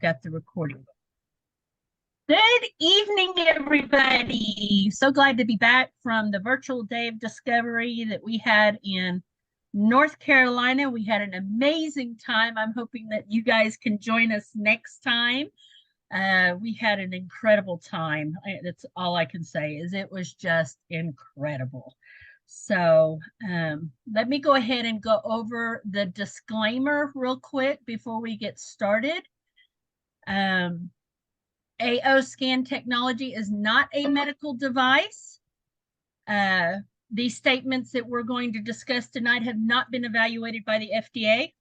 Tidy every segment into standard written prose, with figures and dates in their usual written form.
got the recording. Good evening, everybody. So glad to be back from the virtual day of discovery that we had in North Carolina. We had an amazing time. I'm hoping that you guys can join us next time. We had an incredible time. That's all I can say is it was just incredible. So let me go ahead and go over the disclaimer real quick before we get started. AO scan technology is not a medical device. These statements that we're going to discuss tonight have not been evaluated by the FDA.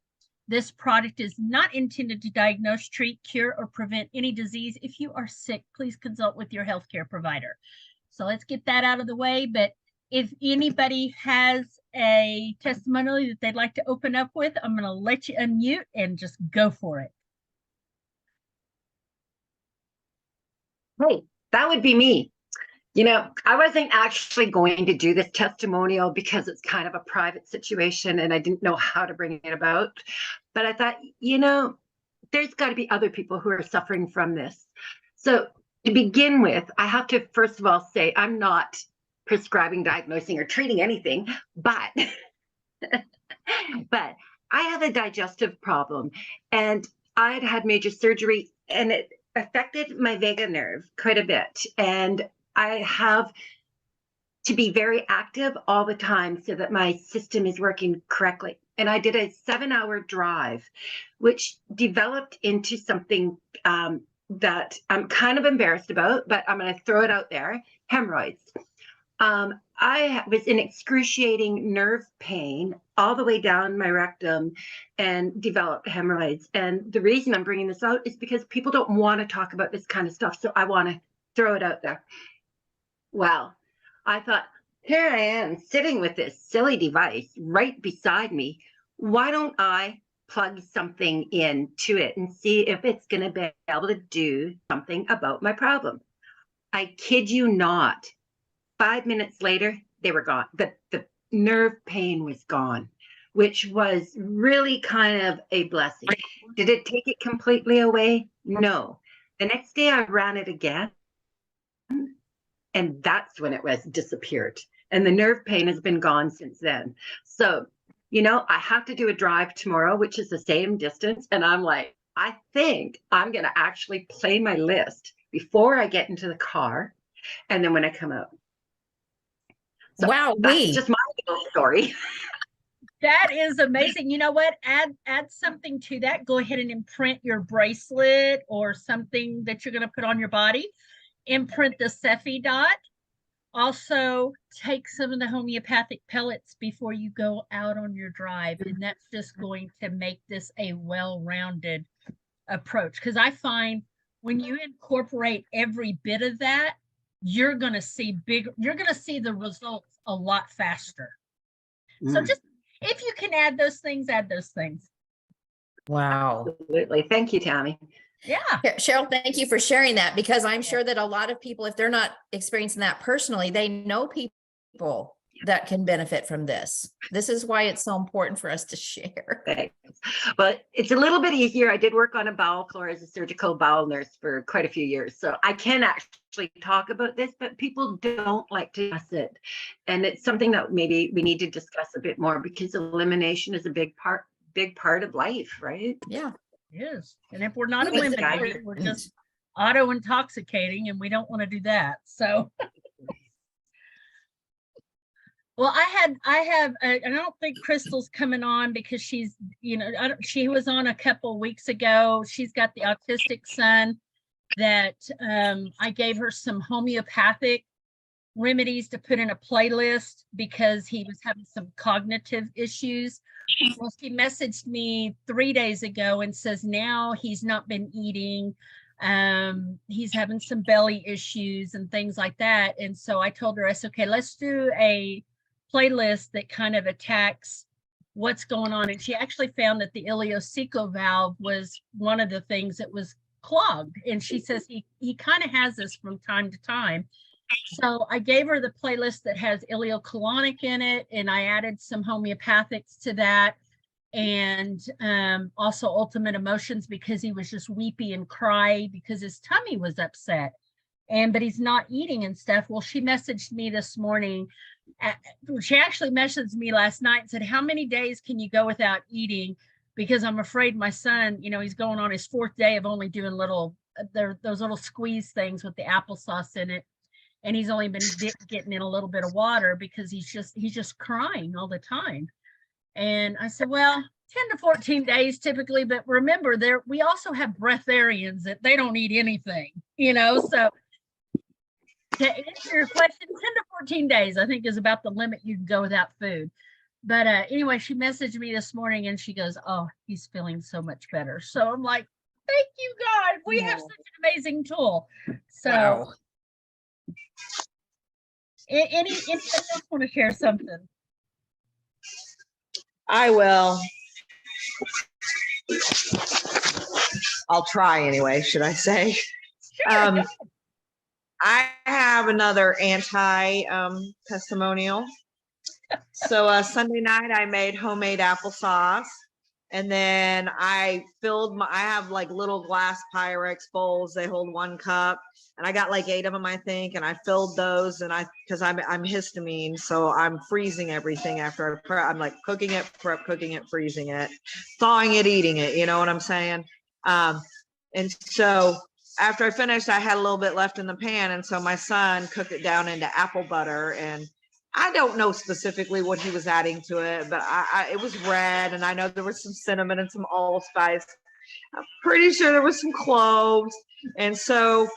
This product is not intended to diagnose, treat, cure, or prevent any disease. If you are sick, please consult with your healthcare provider. So let's get that out of the way. But if anybody has a testimonial that they'd like to open up with, I'm going to let you unmute and just go for it. Hey, that would be me. You know, I wasn't actually going to do this testimonial because it's kind of a private situation and I didn't know how to bring it about. But I thought, you know, there's got to be other people who are suffering from this. So to begin with, I have to first of all say I'm not prescribing, diagnosing, or treating anything, but but I have a digestive problem and I'd had major surgery and it affected my vagus nerve quite a bit. And I have to be very active all the time so that my system is working correctly. And I did a 7-hour drive, which developed into something that I'm kind of embarrassed about, but I'm going to throw it out there, hemorrhoids. I was in excruciating nerve pain all the way down my rectum and developed hemorrhoids. And the reason I'm bringing this out is because people don't want to talk about this kind of stuff. So I want to throw it out there. Well, I thought, here I am sitting with this silly device right beside me. Why don't I plug something into it and see if it's going to be able to do something about my problem? I kid you not. 5 minutes later, they were gone. The nerve pain was gone, which was really kind of a blessing. Did it take it completely away? No. The next day I ran it again, and that's when it was disappeared. And the nerve pain has been gone since then. So, you know, I have to do a drive tomorrow, which is the same distance. And I'm like, I think I'm going to actually play my list before I get into the car. And then when I come out. So wow, that's just my little story. That is amazing. You know what? Add something to that. Go ahead and imprint your bracelet or something that you're going to put on your body. Imprint the Cephi dot. Also, take some of the homeopathic pellets before you go out on your drive. And that's just going to make this a well-rounded approach. Because I find when you incorporate every bit of that, you're going to see the results a lot faster. So just if you can add those things, add those things. Wow. Absolutely. Thank you, Tammy. Yeah. Cheryl, thank you for sharing that, because I'm sure that a lot of people, if they're not experiencing that personally, they know people that can benefit from this. This is why it's so important for us to share. Thanks. But it's a little bit easier. I did work on a bowel floor as a surgical bowel nurse for quite a few years. So I can actually talk about this, but people don't like to discuss it. And it's something that maybe we need to discuss a bit more, because elimination is a big part of life, right? Yeah. It is. And if we're not eliminating, we're just auto-intoxicating, and we don't want to do that. So well, I don't think Crystal's coming on because she's, you know, she was on a couple weeks ago. She's got the autistic son that I gave her some homeopathic remedies to put in a playlist because he was having some cognitive issues. Well, she messaged me 3 days ago and says now he's not been eating. He's having some belly issues and things like that. And so I told her, I said, okay, let's do a playlist that kind of attacks what's going on. And she actually found that the ileocecal valve was one of the things that was clogged. And she says he kind of has this from time to time. So I gave her the playlist that has ileocolonic in it, and I added some homeopathics to that. and also Ultimate Emotions because he was just weepy and cry because his tummy was upset. But he's not eating and stuff. Well, she messaged me this morning. She actually messaged me last night and said, how many days can you go without eating? Because I'm afraid my son, he's going on his 4th day of only doing those little squeeze things with the applesauce in it. And he's only been getting in a little bit of water because he's just crying all the time. And I said, well, 10 to 14 days typically, but remember we also have breatharians that they don't eat anything, so to answer your question, 10 to 14 days, I think, is about the limit you can go without food. But anyway, she messaged me this morning and she goes, oh, he's feeling so much better. So I'm like, thank you, God. We have such an amazing tool. So Wow. Anybody else want to share something? I will. I'll try anyway, should I say? Sure. I have another testimonial. So Sunday night I made homemade applesauce, and then I have like little glass Pyrex bowls. They hold 1 cup, and I got like 8 of them, I think, and I filled those, and because I'm histamine, so I'm freezing everything after I prep. I'm like cooking it, cooking it, freezing it, thawing it, eating it. You know what I'm saying? And so after I finished, I had a little bit left in the pan, and so my son cooked it down into apple butter, and I don't know specifically what he was adding to it, but it was red, and I know there was some cinnamon and some allspice. I'm pretty sure there was some cloves. And so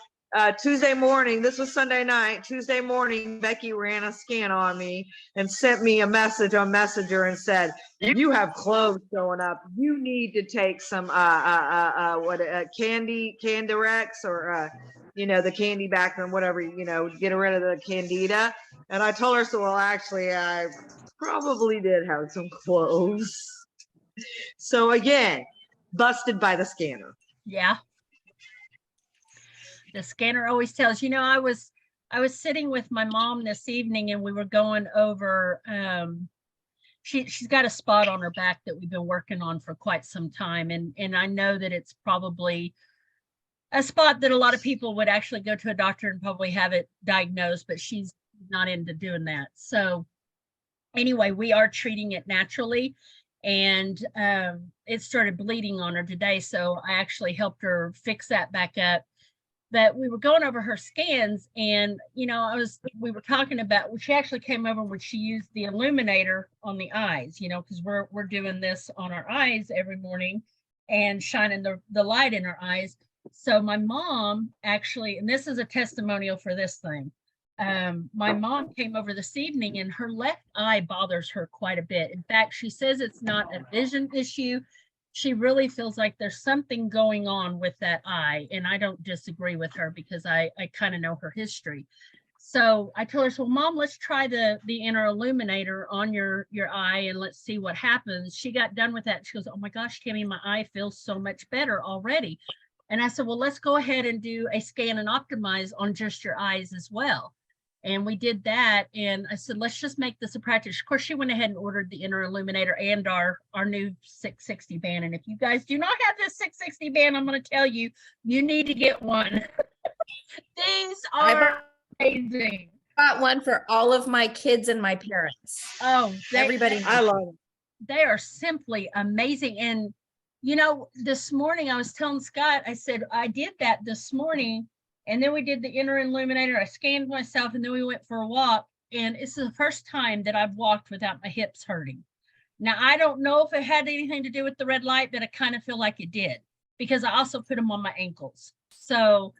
Tuesday morning, this was Sunday night, Tuesday morning, Becky ran a scan on me and sent me a message on Messenger and said, you have cloves showing up. You need to take some Candirex or the candy back and whatever, get rid of the candida. And I told her, so, well, actually, I probably did have some cloves. So again, busted by the scanner. Yeah. The scanner always tells. I was sitting with my mom this evening, and we were going over. She's got a spot on her back that we've been working on for quite some time, and I know that it's probably a spot that a lot of people would actually go to a doctor and probably have it diagnosed, but she's not into doing that. So anyway, we are treating it naturally, and it started bleeding on her today. So I actually helped her fix that back up. But we were going over her scans, and we were talking about, she actually came over when she used the illuminator on the eyes, because we're doing this on our eyes every morning and shining the light in our eyes. So my mom actually, and this is a testimonial for this thing. My mom came over this evening, and her left eye bothers her quite a bit. In fact, she says it's not a vision issue. She really feels like there's something going on with that eye. And I don't disagree with her because I kind of know her history. So I told her, so Mom, let's try the inner illuminator on your eye and let's see what happens. She got done with that. She goes, oh my gosh, Tammy, my eye feels so much better already. And I said, well, let's go ahead and do a scan and optimize on just your eyes as well. And we did that. And I said, let's just make this a practice. Of course, she went ahead and ordered the inner illuminator and our new 660 band. And if you guys do not have this 660 band, I'm going to tell you, you need to get one. These are amazing. Got one for all of my kids and my parents. Oh, Everybody. I love it. They are simply amazing. And, this morning I was telling Scott, I said, I did that this morning. And then we did the inner illuminator. I scanned myself, and then we went for a walk. And it's the first time that I've walked without my hips hurting. Now, I don't know if it had anything to do with the red light, but I kind of feel like it did because I also put them on my ankles. So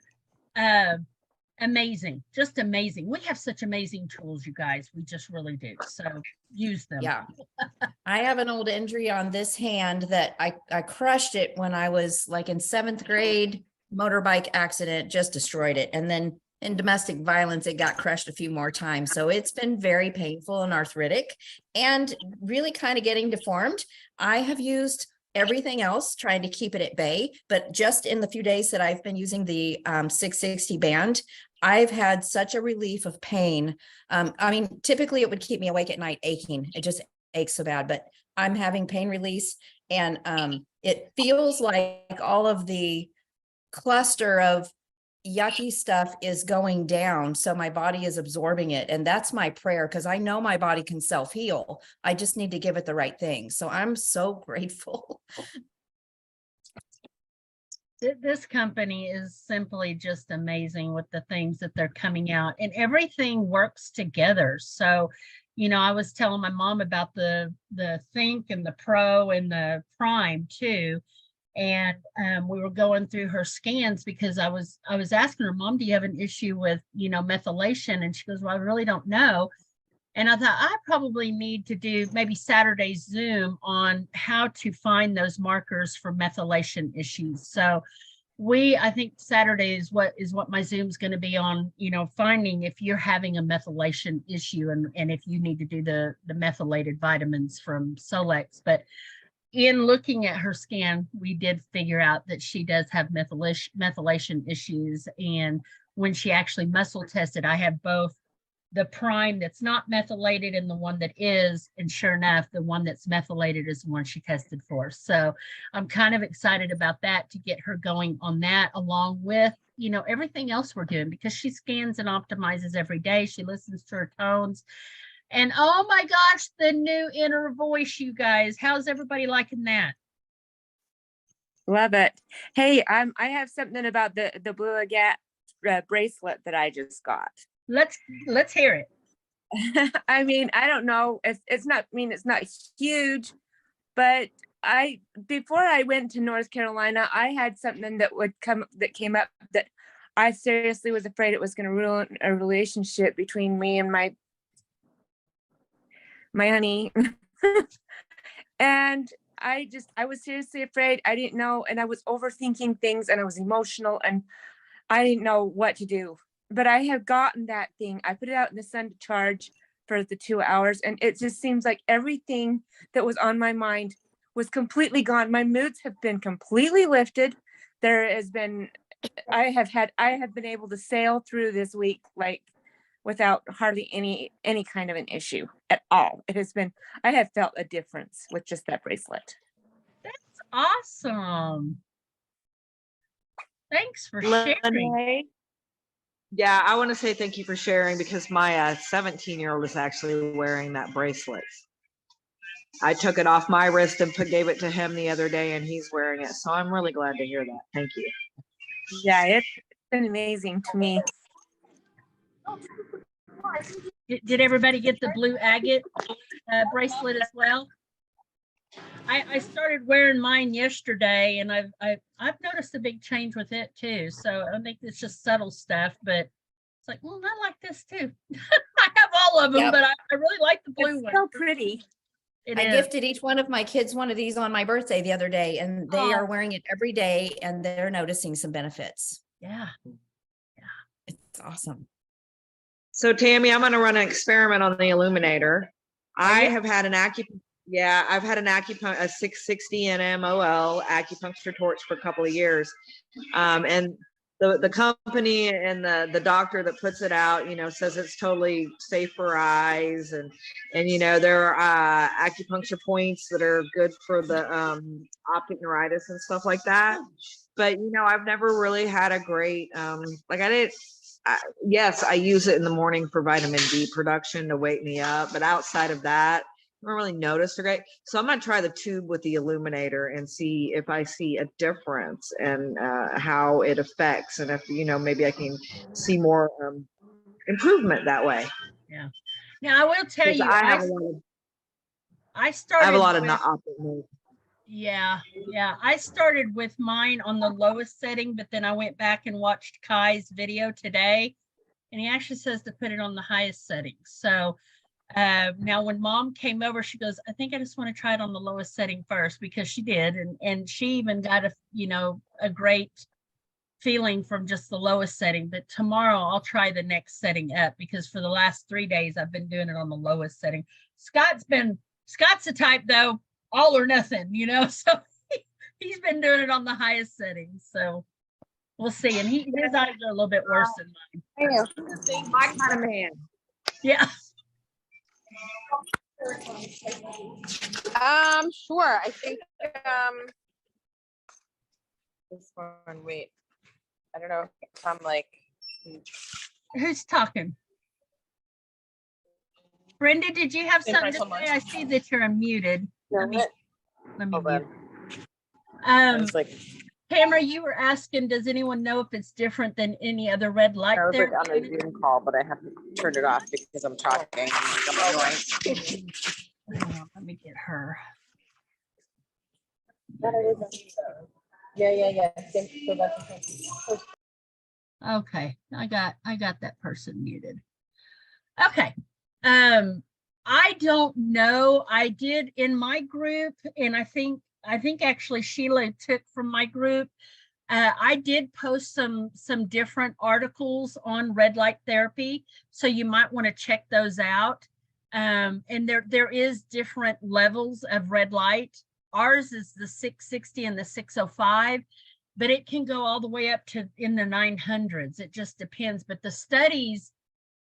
amazing, just amazing. We have such amazing tools, you guys. We just really do. So use them. Yeah. I have an old injury on this hand that I crushed it when I was like in 7th grade. Motorbike accident just destroyed it. And then in domestic violence, it got crushed a few more times. So it's been very painful and arthritic and really kind of getting deformed. I have used everything else trying to keep it at bay, but just in the few days that I've been using the 660 band, I've had such a relief of pain. Typically it would keep me awake at night aching. It just aches so bad, but I'm having pain release, and it feels like all of the cluster of yucky stuff is going down, so my body is absorbing it, and that's my prayer, because I know my body can self-heal. I just need to give it the right thing. So I'm so grateful. This company is simply just amazing with the things that they're coming out, and everything works together. So, you know, I was telling my mom about the Think and the Pro and the Prime too. And we were going through her scans because I was asking her, Mom, do you have an issue with, you know, methylation? And she goes, well, I really don't know. And I thought I probably need to do maybe Saturday's Zoom on how to find those markers for methylation issues. So I think Saturday is what my Zoom's going to be on, you know, finding if you're having a methylation issue and if you need to do the methylated vitamins from Solex. But in looking at her scan, we did figure out that she does have methylation issues. And when she actually muscle tested, I have both the Prime that's not methylated and the one that is. And sure enough, the one that's methylated is the one she tested for. So I'm kind of excited about that, to get her going on that, along with, you know, everything else we're doing, because she scans and optimizes every day. She listens to her tones. And oh my gosh, the new inner voice, you guys. How's everybody liking that? Love it. Hey, I have something about the Blue Agate bracelet that I just got. Let's hear it. I mean, I don't know. It's not, I mean, it's not huge, but before I went to North Carolina, I had something that came up that I seriously was afraid it was going to ruin a relationship between me and my honey. And I was seriously afraid. I didn't know, and I was overthinking things, and I was emotional, and I didn't know what to do. But I have gotten that thing. I put it out in the sun to charge for the 2 hours, and it just seems like everything that was on my mind was completely gone. My moods have been completely lifted. There has been, I have been able to sail through this week like without hardly any kind of an issue at all. It has been, I have felt a difference with just that bracelet. That's awesome. Thanks for sharing. Lene? Yeah, I want to say thank you for sharing, because my 17-year-old is actually wearing that bracelet. I took it off my wrist and gave it to him the other day, and he's wearing it. So I'm really glad to hear that. Thank you. Yeah, it's been amazing to me. Did everybody get the blue agate bracelet as well? I started wearing mine yesterday, and I've noticed a big change with it too. So I think it's just subtle stuff, but it's like, well, I like this too. I have all of them, Yep. but I really like the blue It's one. so pretty. It I is. gifted each one of my kids one of these on my birthday the other day, and they are wearing it every day, and they're noticing some benefits. Yeah. It's awesome. So Tammy, I'm going to run an experiment on the illuminator. I you? have had an I've had an a 660 NMOL acupuncture torch for a couple of years. And the company and the doctor that puts it out, you know, says it's totally safe for eyes, and you know, there are acupuncture points that are good for the optic neuritis and stuff like that. But you know, I've never really had a great yes, I use it in the morning for vitamin D production to wake me up, but outside of that, I don't really notice a great. So I'm gonna try the tube with the illuminator and see if I see a difference and how it affects, and if, you know, maybe I can see more improvement that way. Yeah. Now I will tell you, I have a lot of not optic nerve. Yeah, I started with mine on the lowest setting, but then I went back and watched Kai's video today, and he actually says to put it on the highest setting. So now when Mom came over, she goes, I think I just want to try it on the lowest setting first, because she did, and she even got a great feeling from just the lowest setting. But tomorrow I'll try the next setting up, because for the last 3 days I've been doing it on the lowest setting. Scott's the type though, all or nothing, you know, so he's been doing it on the highest settings. So we'll see. And his eyes are a little bit worse than mine. My kind of man. Yeah. Sure. I think this one, wait. I don't know if I'm like, Who's talking? Brenda, did you have In something to front of say? I see that you're unmuted. no, Let me hold on. mute. I was like, Tamara, you were asking, does anyone know if it's different than any other red light I was there? like on a Zoom call, but I have to turn it off because I'm talking. I'm annoying. Let me get her. Yeah. So that's Okay, I got that person muted. Okay. I don't know. I did in my group, and I think actually Sheila took from my group. I did post some different articles on red light therapy, so you might want to check those out. And there is different levels of red light. Ours is the 660 and the 605, but it can go all the way up to in the 900s. It just depends. But the studies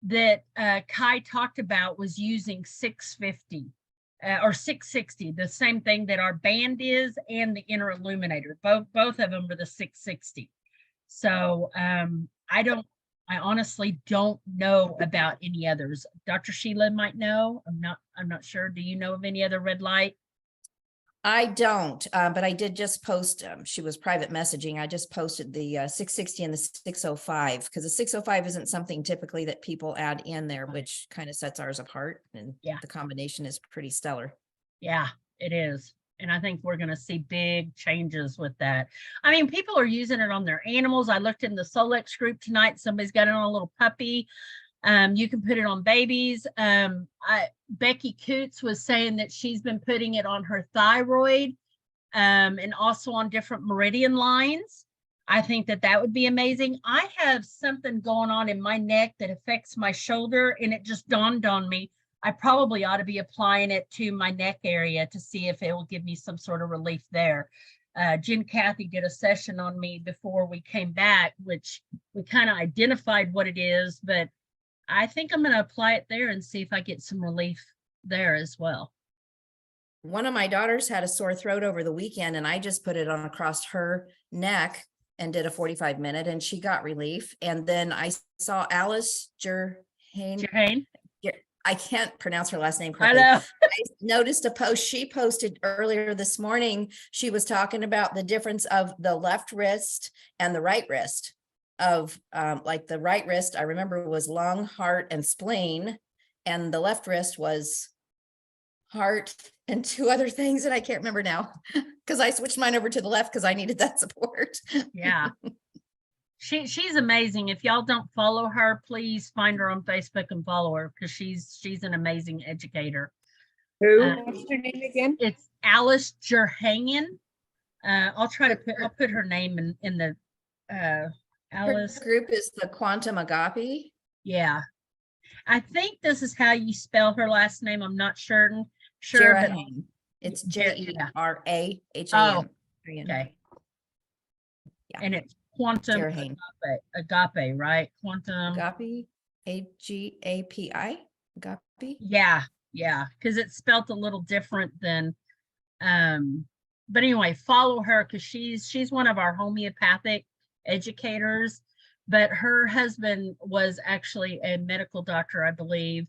that Kai talked about was using 650 or 660, the same thing that our band is, and the inner illuminator. Both of them are the 660. So I honestly don't know about any others. Dr. Sheila might know. I'm not sure. Do you know of any other red light? I don't, but I did just post, she was private messaging. I just posted the 660 and the 605 because the 605 isn't something typically that people add in there, which kind of sets ours apart. And Yeah. the combination is pretty stellar. Yeah, it is. And I think we're going to see big changes with that. I mean, people are using it on their animals. I looked in the Solex group tonight. Somebody's got it on a little puppy. You can put it on babies. Becky Coots was saying that she's been putting it on her thyroid and also on different meridian lines. I think that would be amazing. I have something going on in my neck that affects my shoulder, and it just dawned on me. I probably ought to be applying it to my neck area to see if it will give me some sort of relief there. Jen Cathy did a session on me before we came back, which we kind of identified what it is, but I think I'm going to apply it there and see if I get some relief there as well. One of my daughters had a sore throat over the weekend and I just put it on across her neck and did a 45-minute and she got relief. And then I saw Alice Jerhane. I can't pronounce her last name correctly. I know. I noticed a post she posted earlier this morning. She was talking about the difference of the left wrist and the right wrist. Of like the right wrist, I remember was lung, heart, and spleen, and the left wrist was heart and two other things that I can't remember now because I switched mine over to the left because I needed that support. Yeah. She's amazing. If y'all don't follow her, please find her on Facebook and follow her because she's an amazing educator. who? What's her name again? It's Alice Jerhane. I'll put her name in the Alice Her group is the Quantum Agape. Yeah. I think this is how you spell her last name. I'm not sure. Jerhane. It's Jerahane. Oh, okay. Yeah. And it's Quantum Agape, right? Quantum Agape, Agapi, Agape. Yeah, because it's spelled a little different than but anyway, follow her because she's one of our homeopathic educators, but her husband was actually a medical doctor, I believe,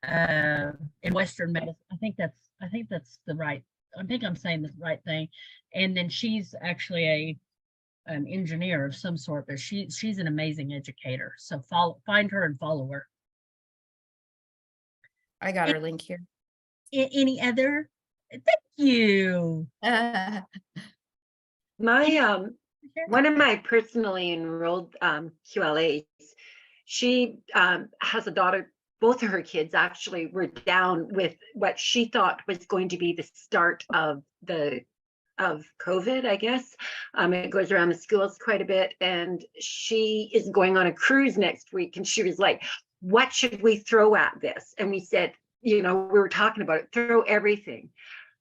in Western medicine. I think that's the right. I think I'm saying the right thing. And then she's actually an engineer of some sort, but she's an amazing educator. So find her and follow her. I got her link here. Any other? Thank you. My one of my personally enrolled QLAs, she has a daughter. Both of her kids actually were down with what she thought was going to be the start of COVID, I guess. It goes around the schools quite a bit, and she is going on a cruise next week. And she was like, "What should we throw at this?" And we said, we were talking about it, throw everything.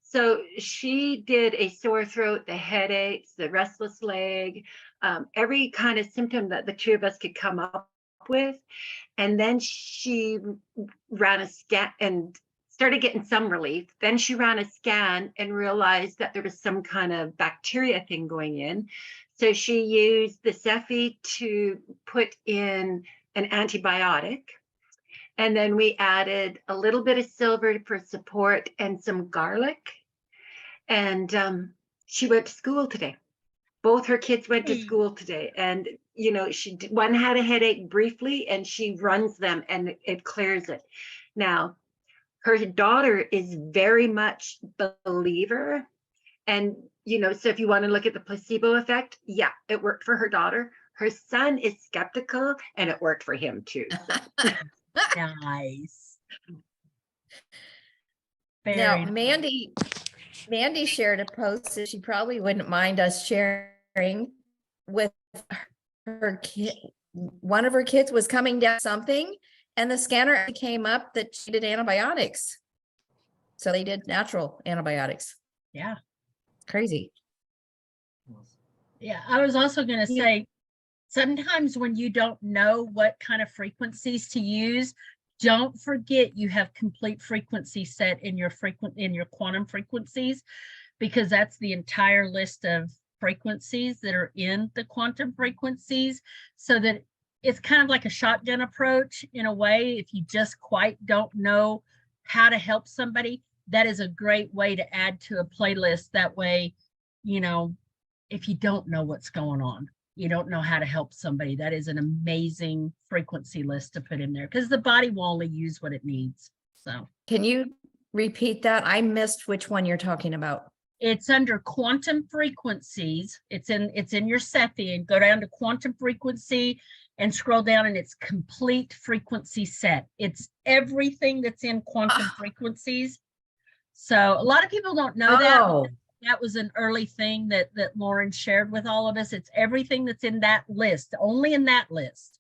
So she did a sore throat, the headaches, the restless leg, every kind of symptom that the two of us could come up with. And then she ran a scan and started getting some relief. Then she ran a scan and realized that there was some kind of bacteria thing going in. So she used the Cephi to put in an antibiotic. And then we added a little bit of silver for support and some garlic. And she went to school today. Both her kids went to school today. And, you know, one had a headache briefly and she runs them and it clears it. Now, her daughter is very much believer. And, you know, so if you want to look at the placebo effect, yeah, it worked for her daughter. Her son is skeptical and it worked for him too. So. Nice. Now, Very Mandy shared a post that she probably wouldn't mind us sharing with her kid. One of her kids was coming down something and the scanner came up that she did antibiotics. So they did natural antibiotics. yeah. Crazy. Yeah. I was also going to say, sometimes when you don't know what kind of frequencies to use, don't forget you have complete frequency set in your quantum frequencies, because that's the entire list of frequencies that are in the quantum frequencies, so that it's kind of like a shotgun approach in a way. If you just quite don't know how to help somebody, that is a great way to add to a playlist. That way, you know, if you don't know what's going on, you don't know how to help somebody, that is an amazing frequency list to put in there, because the body will only use what it needs. So Can you repeat that? I missed which one you're talking about. it's under quantum frequencies. It's in your Cephi, and go down to quantum frequency and scroll down, and it's complete frequency set. It's everything that's in quantum frequencies. So a lot of people don't know that. Oh, That was an early thing that Lauren shared with all of us. It's everything that's in that list, only in that list.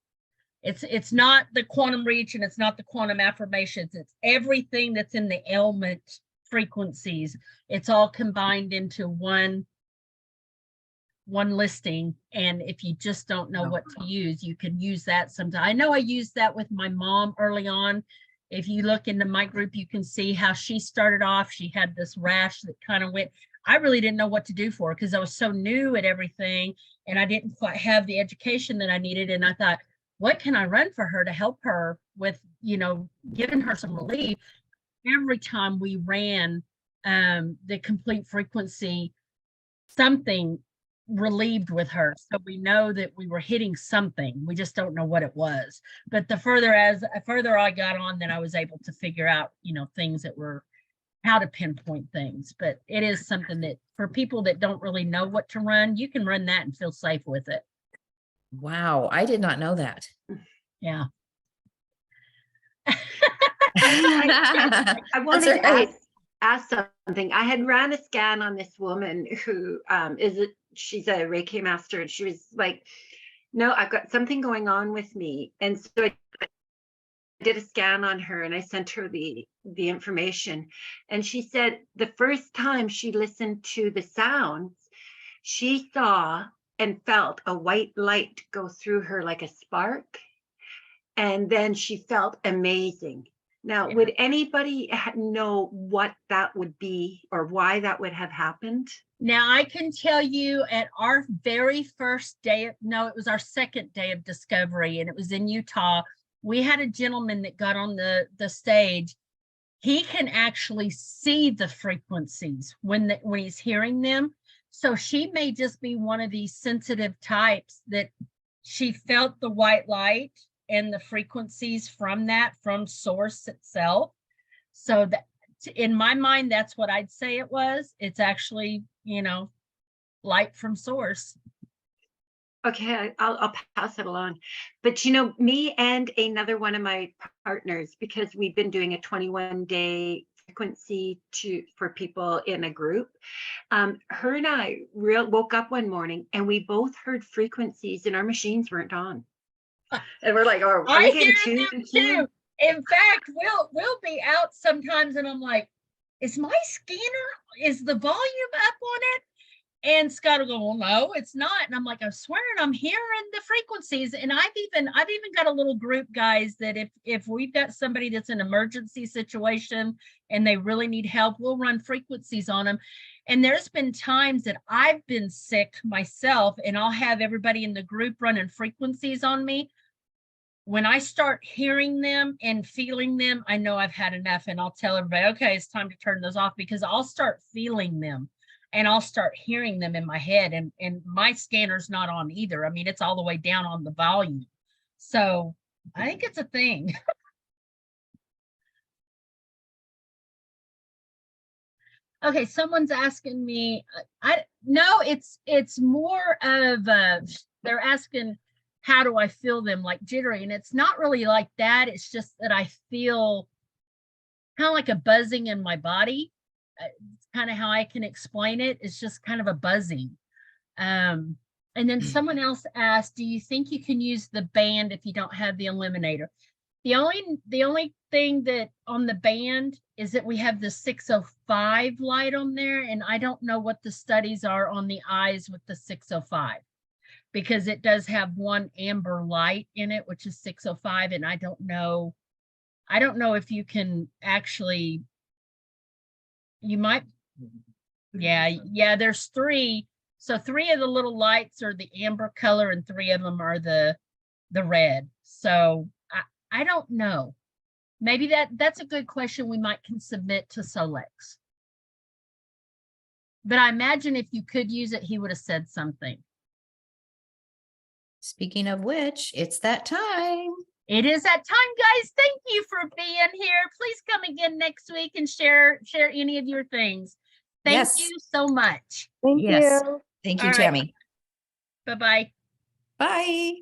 It's not the quantum reach and it's not the quantum affirmations. It's everything that's in the element frequencies. It's all combined into one listing. And if you just don't know what to use, you can use that sometimes. I know I used that with my mom early on. If you look into my group, you can see how she started off. She had this rash that kind of went. I really didn't know what to do for her because I was so new at everything and I didn't quite have the education that I needed. And I thought, what can I run for her to help her with, you know, giving her some relief? Every time we ran the complete frequency, something relieved with her. So we know that we were hitting something. We just don't know what it was. But the further I got on, then I was able to figure out, you know, things that were how to pinpoint things. But it is something that for people that don't really know what to run, you can run that and feel safe with it. wow. I did not know that. Yeah. I wanted That's to right. ask something. I had ran a scan on this woman who she's a Reiki master, and she was like, no, I've got something going on with me. And so I did a scan on her and I sent her the information. And she said the first time she listened to the sounds, she saw and felt a white light go through her like a spark. And then she felt amazing. Now, would anybody know what that would be or why that would have happened? Now I can tell you at our very first day, it was our second day of discovery, and it was in Utah. We had a gentleman that got on the stage. He can actually see the frequencies when he's hearing them. So she may just be one of these sensitive types that she felt the white light and the frequencies from source itself. So that in my mind, that's what I'd say it was. It's actually, you know, light from source. Okay, I'll pass it along. But you know, me and another one of my partners, because we've been doing a 21-day frequency for people in a group. Her and I woke up one morning and we both heard frequencies and our machines weren't on. And we're like, oh, are we getting tuned too? In fact, we'll be out sometimes and I'm like, is my scanner, is the volume up on it? And Scott will go, well, no, it's not. And I'm like, I'm swearing I'm hearing the frequencies. And I've even got a little group, guys, that if we've got somebody that's in an emergency situation and they really need help, we'll run frequencies on them. And there's been times that I've been sick myself and I'll have everybody in the group running frequencies on me. When I start hearing them and feeling them, I know I've had enough, and I'll tell everybody, okay, it's time to turn those off, because I'll start feeling them and I'll start hearing them in my head, and my scanner's not on either. I mean, it's all the way down on the volume. So I think it's a thing. Okay, someone's asking me, no, it's more of they're asking, how do I feel them, like jittery? And it's not really like that. It's just that I feel kind of like a buzzing in my body. It's kind of how I can explain it. It's just kind of a buzzing. And then someone else asked, do you think you can use the band if you don't have the eliminator? The only thing that on the band is that we have the 605 light on there, and I don't know what the studies are on the eyes with the 605, because it does have one amber light in it, which is 605, and I don't know if you can actually, you might, yeah, there's 3. So 3 of the little lights are the amber color and 3 of them are the red. So I don't know. Maybe that's a good question we might can submit to Solex. But I imagine if you could use it, he would have said something. Speaking of which, it's that time. It is that time, guys. Thank you for being here. Please come again next week and share any of your things. Thank Yes. you so much. Thank Yes. you. Thank you, All right. Tammy. Bye-bye. Bye.